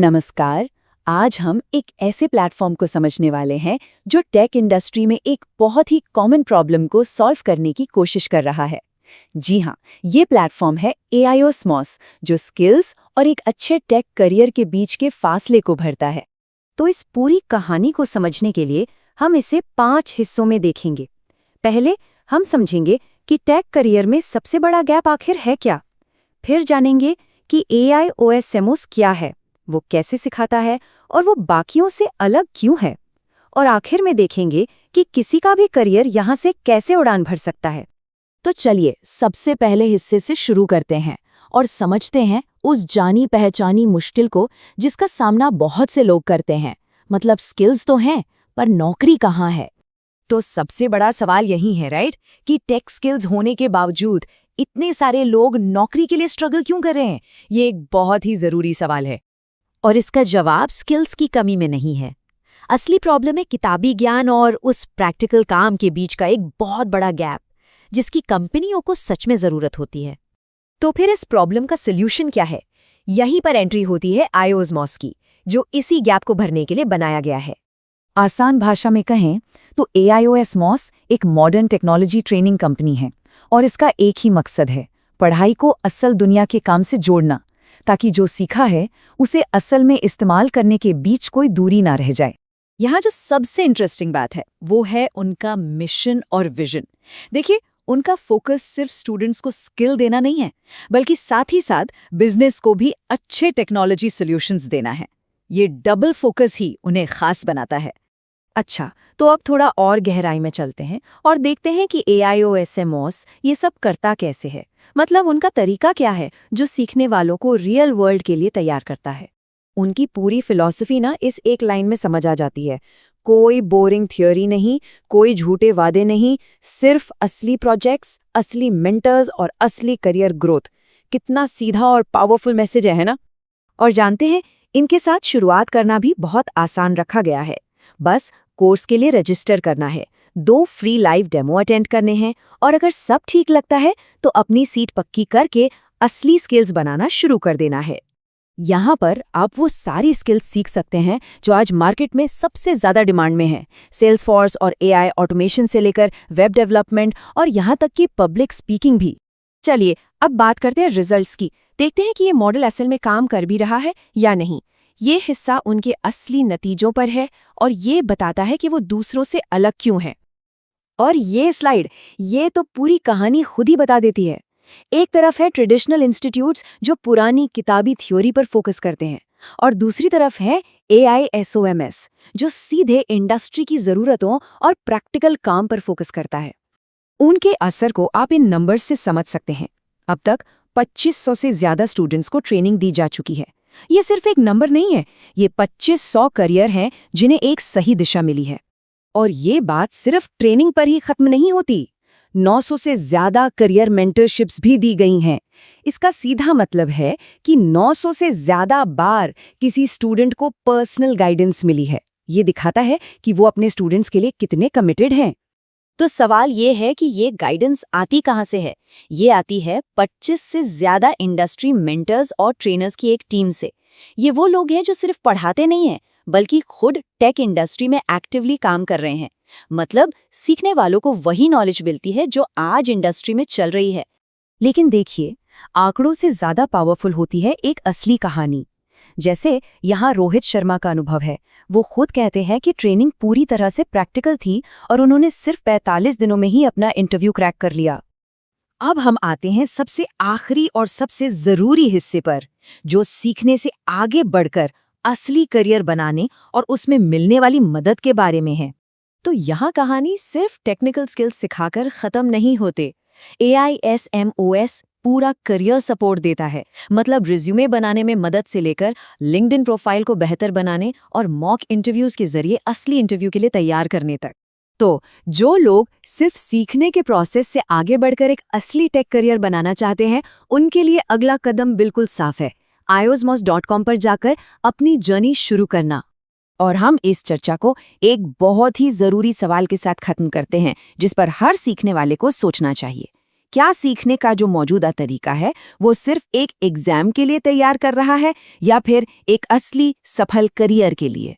नमस्कार। आज हम एक ऐसे प्लेटफॉर्म को समझने वाले हैं जो टेक इंडस्ट्री में एक बहुत ही कॉमन प्रॉब्लम को सॉल्व करने की कोशिश कर रहा है। जी हाँ, ये प्लेटफॉर्म है AIOSMOS, जो स्किल्स और एक अच्छे टेक करियर के बीच के फासले को भरता है। तो इस पूरी कहानी को समझने के लिए हम इसे 5 हिस्सों में देखेंगे। पहले हम समझेंगे कि टेक करियर में सबसे बड़ा गैप आखिर है क्या। फिर जानेंगे कि AIOSMOS क्या है, वो कैसे सिखाता है और वो बाकियों से अलग क्यों है। और आखिर में देखेंगे कि किसी का भी करियर यहाँ से कैसे उड़ान भर सकता है। तो चलिए सबसे पहले हिस्से से शुरू करते हैं और समझते हैं उस जानी पहचानी मुश्किल को जिसका सामना बहुत से लोग करते हैं। मतलब स्किल्स तो हैं, पर नौकरी कहाँ है। तो सबसे बड़ा सवाल यही है, राइट, कि टेक स्किल्स होने के बावजूद इतने सारे लोग नौकरी के लिए स्ट्रगल क्यों कर रहे हैं। ये एक बहुत ही जरूरी सवाल है। और इसका जवाब स्किल्स की कमी में नहीं है। असली प्रॉब्लम है किताबी ज्ञान और उस प्रैक्टिकल काम के बीच का एक बहुत बड़ा गैप, जिसकी कंपनियों को सच में जरूरत होती है। तो फिर इस प्रॉब्लम का सॉल्यूशन क्या है? यहीं पर एंट्री होती है AIOSMOS की, जो इसी गैप को भरने के लिए बनाया गया है। आसान भाषा में कहें तो AIOSMOS एक मॉडर्न टेक्नोलॉजी ट्रेनिंग कंपनी है और इसका एक ही मकसद है, पढ़ाई को असल दुनिया के काम से जोड़ना, ताकि जो सीखा है उसे असल में इस्तेमाल करने के बीच कोई दूरी ना रह जाए। यहाँ जो सबसे इंटरेस्टिंग बात है वो है उनका मिशन और विजन। देखिए, उनका फोकस सिर्फ स्टूडेंट्स को स्किल देना नहीं है, बल्कि साथ ही साथ बिजनेस को भी अच्छे टेक्नोलॉजी सॉल्यूशंस देना है। ये डबल फोकस ही उन्हें खास बनाता है। अच्छा, तो अब थोड़ा और गहराई में चलते हैं और देखते हैं कि AIOSMOS ये सब करता कैसे है। मतलब उनका तरीका क्या है जो सीखने वालों को रियल वर्ल्ड के लिए तैयार करता है। उनकी पूरी फिलॉसफी ना इस एक लाइन में समझ आ जाती है। कोई बोरिंग थ्योरी नहीं, कोई झूठे वादे नहीं, सिर्फ असली प्रोजेक्ट्स, असली मेंटर्स और असली करियर ग्रोथ। कितना सीधा और पावरफुल मैसेज है ना? और जानते हैं, इनके साथ शुरुआत करना भी बहुत आसान रखा गया है। बस कोर्स के लिए रजिस्टर करना है, 2 फ्री लाइव डेमो अटेंड करने हैं और अगर सब ठीक लगता है तो अपनी सीट पक्की करके असली स्किल्स बनाना शुरू कर देना है। यहाँ पर आप वो सारी स्किल्स सीख सकते हैं जो आज मार्केट में सबसे ज़्यादा डिमांड में है। सेल्सफोर्स और AI ऑटोमेशन से लेकर वेब डेवलपमेंट और यहाँ तक कि पब्लिक स्पीकिंग भी। चलिए अब बात करते हैं रिजल्ट्स की। देखते हैं कि ये मॉडल असल में काम कर भी रहा है या नहीं। ये हिस्सा उनके असली नतीजों पर है और ये बताता है कि वो दूसरों से अलग क्यों है। और ये स्लाइड, ये तो पूरी कहानी खुद ही बता देती है। एक तरफ है ट्रेडिशनल इंस्टीट्यूट्स जो पुरानी किताबी थ्योरी पर फोकस करते हैं, और दूसरी तरफ है AIOSMOS जो सीधे इंडस्ट्री की ज़रूरतों और प्रैक्टिकल काम पर फोकस करता है। उनके असर को आप इन नंबर्स से समझ सकते हैं। अब तक 2500 से ज़्यादा स्टूडेंट्स को ट्रेनिंग दी जा चुकी है। ये सिर्फ एक नंबर नहीं है, ये 2500 करियर हैं जिन्हें एक सही दिशा मिली है। और ये बात सिर्फ ट्रेनिंग पर ही खत्म नहीं होती। 900 से ज़्यादा करियर मेंटरशिप्स भी दी गई हैं। इसका सीधा मतलब है कि 900 से ज़्यादा बार किसी स्टूडेंट को पर्सनल गाइडेंस मिली है। ये दिखाता है कि वो अपने स्टूडेंट्स के लिए कितने कमिटेड हैं। तो सवाल ये है कि ये गाइडेंस आती कहाँ से है? ये आती है 25 से ज़्यादा इंडस्ट्री मेंटर्स और ट्रेनर्स की एक टीम से। ये वो लोग हैं जो सिर्फ पढ़ाते नहीं हैं, बल्कि खुद टेक इंडस्ट्री में एक्टिवली काम कर रहे हैं। मतलब सीखने वालों को वही नॉलेज मिलती है जो आज इंडस्ट्री में चल रही है। लेकिन देखिए, आंकड़ों से ज़्यादा पावरफुल होती है एक असली कहानी। जैसे यहाँ रोहित शर्मा का अनुभव है। वो खुद कहते हैं कि ट्रेनिंग पूरी तरह से प्रैक्टिकल थी और उन्होंने सिर्फ 45 दिनों में ही अपना इंटरव्यू क्रैक कर लिया। अब हम आते हैं सबसे आखिरी और सबसे ज़रूरी हिस्से पर, जो सीखने से आगे बढ़कर असली करियर बनाने और उसमें मिलने वाली मदद के बारे में है। तो यहाँ कहानी सिर्फ टेक्निकल स्किल्स सिखाकर ख़त्म नहीं होते। AIOSMOS पूरा करियर सपोर्ट देता है। मतलब रिज्यूमे बनाने में मदद से लेकर लिंक्डइन प्रोफाइल को बेहतर बनाने और मॉक इंटरव्यूज के जरिए असली इंटरव्यू के लिए तैयार करने तक। तो जो लोग सिर्फ सीखने के प्रोसेस से आगे बढ़कर एक असली टेक करियर बनाना चाहते हैं, उनके लिए अगला कदम बिल्कुल साफ है। iosmos.com पर जाकर अपनी जर्नी शुरू करना। और हम इस चर्चा को एक बहुत ही ज़रूरी सवाल के साथ खत्म करते हैं, जिस पर हर सीखने वाले को सोचना चाहिए। क्या सीखने का जो मौजूदा तरीका है वो सिर्फ एक एग्जाम के लिए तैयार कर रहा है या फिर एक असली सफल करियर के लिए।